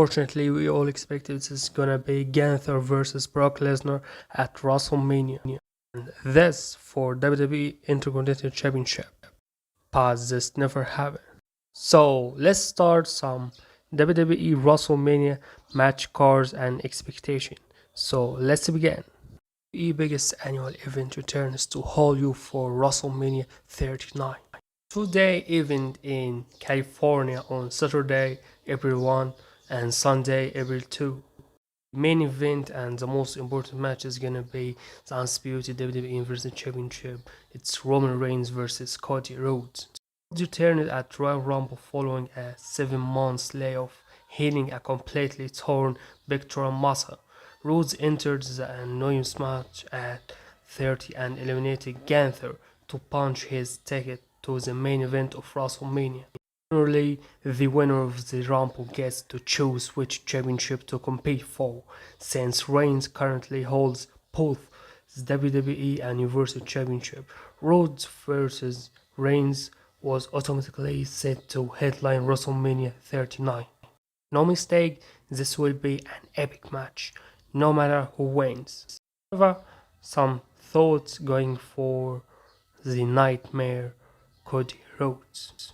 Unfortunately, we all expected this is gonna be Gunther versus Brock Lesnar at WrestleMania. And this for WWE Intercontinental Championship. But this never happened. So let's start some WWE WrestleMania match cards and expectation. So let's begin. The biggest annual event returns to hold you for WrestleMania 39. Two-day event in California on Saturday, April 1 and Sunday, April 2. Main event and the most important match is gonna be the undisputed WWE Universal Championship. It's Roman Reigns versus Cody Rhodes. He returned at Royal Rumble following a 7 month layoff, healing a completely torn pectoral muscle. Rhodes entered the annoyance match at 30 and eliminated Gunther to punch his ticket to the main event of WrestleMania. Generally, the winner of the Rumble gets to choose which championship to compete for, since Reigns currently holds both the WWE and Universal Championship. Rhodes versus Reigns was automatically set to headline WrestleMania 39. No mistake, this will be an epic match, no matter who wins. However, some thoughts going for the Nightmare Cody Rhodes.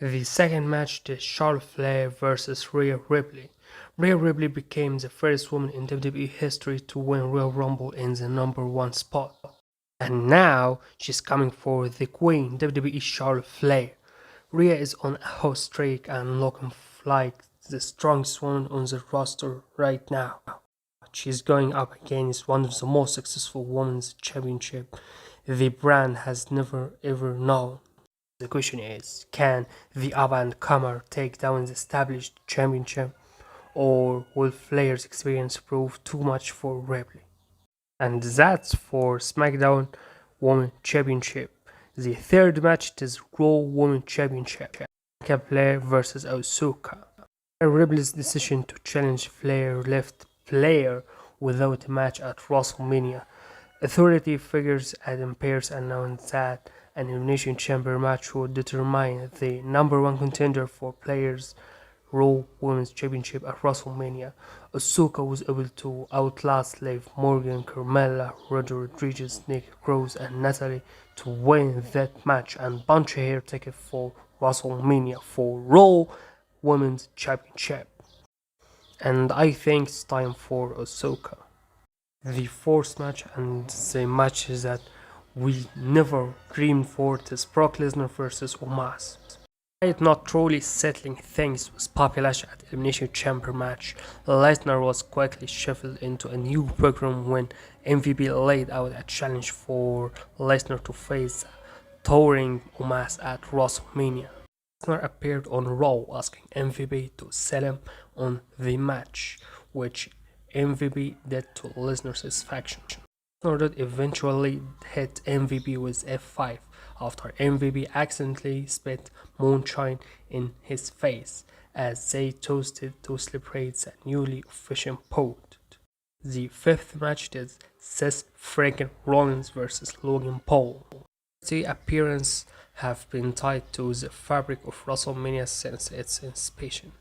The second match is Charlotteflair versus Rhea Ripley. Rhea Ripley became the first woman in WWE history to win Royal Rumble in the #1 spot. And now she's coming for the Queen, WWE Charlotteflair. Rhea is on a hot streak and looking like the strongest woman on the roster right now. She's going up against one of the most successful women's championship the brand has never ever known. The question is, can the up-and-comer take down the established championship, or will Flair's experience prove too much for Ripley? And that's for SmackDown Women's Championship. The third match is Raw Women's Championship. Flair versus Asuka. Ripley's decision to challenge Flair left Flair without a match at WrestleMania. Authority figures Adam Pearce announced that an Elimination Chamber match would determine the #1 contender for Flair's Raw Women's Championship at WrestleMania. Asuka was able to outlast Liv Morgan, Carmella, Rodriguez, Nick Cross, and Natalie to win that match and punch her ticket for WrestleMania for Raw Women's Championship. And I think it's time for Asuka. The fourth match and the match that we never dreamed for is Brock Lesnar versus Omos. Despite not truly settling things with Populash at Elimination Chamber match, Lesnar was quickly shuffled into a new program when MVP laid out a challenge for Lesnar to face touring Omos at WrestleMania. Lesnar appeared on Raw asking MVP to sell him on the match, which MVP did to Lesnar's satisfaction. Lesnar did eventually hit MVP with F5 after MVP accidentally spit moonshine in his face as they toasted to celebrate the newly official pot. The fifth match is Seth Rollins versus Logan Paul. The appearances have been tied to the fabric of WrestleMania since its inception.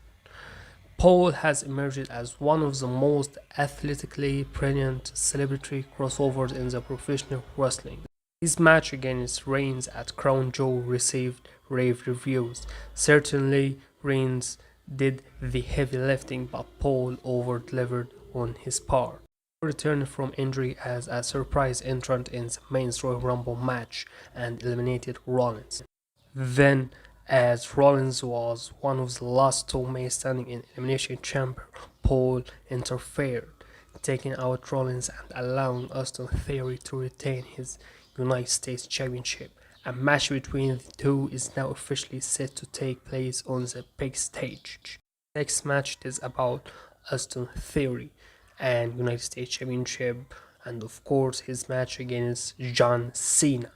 Paul has emerged as one of the most athletically brilliant celebrity crossovers in the professional wrestling. His match against Reigns at Crown Jewel received rave reviews. Certainly, Reigns did the heavy lifting, but Paul over-delivered on his part. He returned from injury as a surprise entrant in the men's Royal Rumble match and eliminated Rollins. Then, as Rollins was one of the last two men standing in Elimination Chamber, Paul interfered, taking out Rollins and allowing Austin Theory to retain his United States Championship. A match between the two is now officially set to take place on the big stage. The next match is about Austin Theory and United States Championship, and of course his match against Johncena.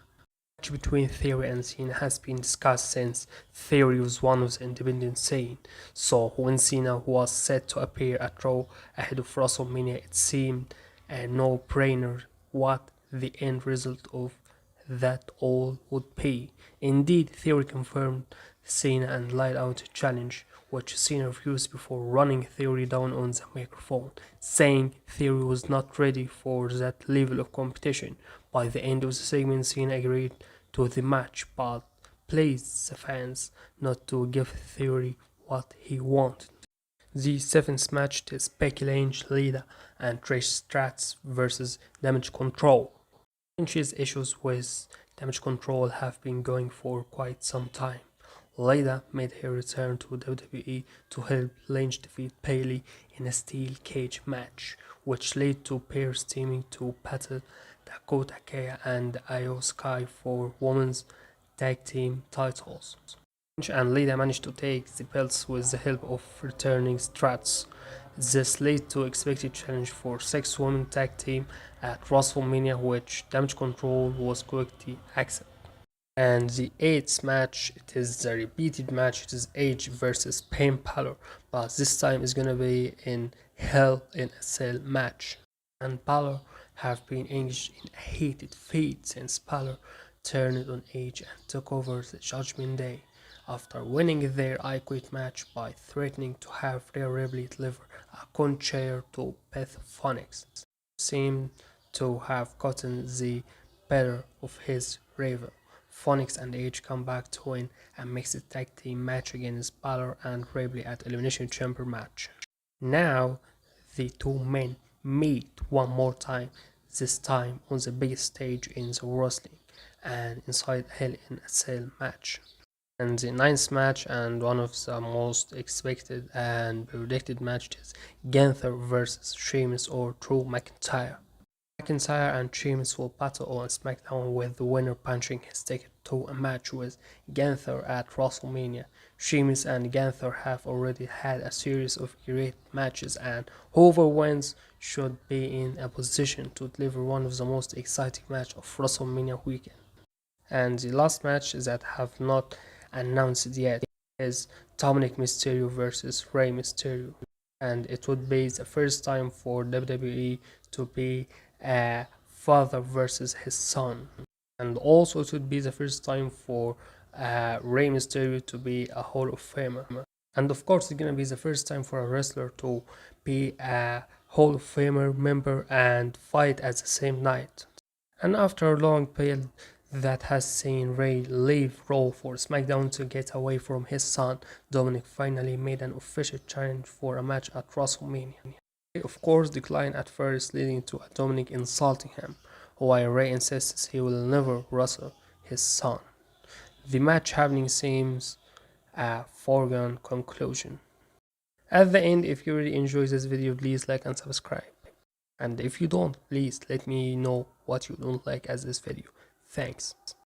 The match between Theory and Cena has been discussed since Theory was one of the independent scene, so when Cena was set to appear at Raw ahead of WrestleMania, it seemed a no-brainer what the end result of that all would be. Indeed, Theory confirmed Cena and lied out a challenge, which Cena refused before running Theory down on the microphone, saying Theory was not ready for that level of competition. By the end of the segment, Cena agreed to the match, but pleased the fans not to give Theory what he wanted. The seventh match is beckylynch, Lita, and Trish Stratus versus Damage Control. Lynch's issues with Damage Control have been going for quite some time. Lita made her return to WWE to help Lynch defeat Bayley in a steel cage match, which led to pairs teaming to battle Dakota Kai and Io Sky for women's tag team titles. Lynch and Lita managed to take the belts with the help of returning Strats. This led to expected challenge for 6-woman tag team at WrestleMania, which Damage Control was quickly accepted. And the 8th match, it is the repeated match. It is Edge versus Finn Balor, but this time it's gonna be in Hell in a Cell match. And Balor have been engaged in a heated feud since Balor turned on Edge and took over the Judgment Day after winning their I Quit match by threatening to have Rhea Ripley deliver a con chair to Beth Phoenix. Seemed to have gotten the better of his rival. Phoenix and Edge come back to win a mixed tag team match against Balor and Ripley at Elimination Chamber match. Now the two men meet one more time, this time on the biggest stage in the wrestling and inside Hell in a Cell match. And the 9th match, and one of the most expected and predicted matches, Gunther versus Sheamus or Drew McIntyre. McIntyre and Sheamus will battle on SmackDown, with the winner punching his ticket to a match with Gunther at WrestleMania. Sheamus and Gunther have already had a series of great matches, and whoever wins should be in a position to deliver one of the most exciting matches of WrestleMania weekend. And the last match that have not announced yet is Dominic Mysterio versus Rey Mysterio, and it would be the first time for WWE to be a father versus his son, and also it would be the first time for Rey Mysterio to be a Hall of Famer, and of course it's gonna be the first time for a wrestler to be a Hall of Famer member and fight at the same night. And after a long period that has seen Rey leave Raw for SmackDown to get away from his son, Dominic finally made an official challenge for a match at WrestleMania. Rey of course declined at first, leading to Dominic insulting him, while Rey insists he will never wrestle his son. The match happening seems a foregone conclusion. At the end, if you really enjoyed this video, please like and subscribe. And if you don't, please let me know what you don't like as this video. Thanks.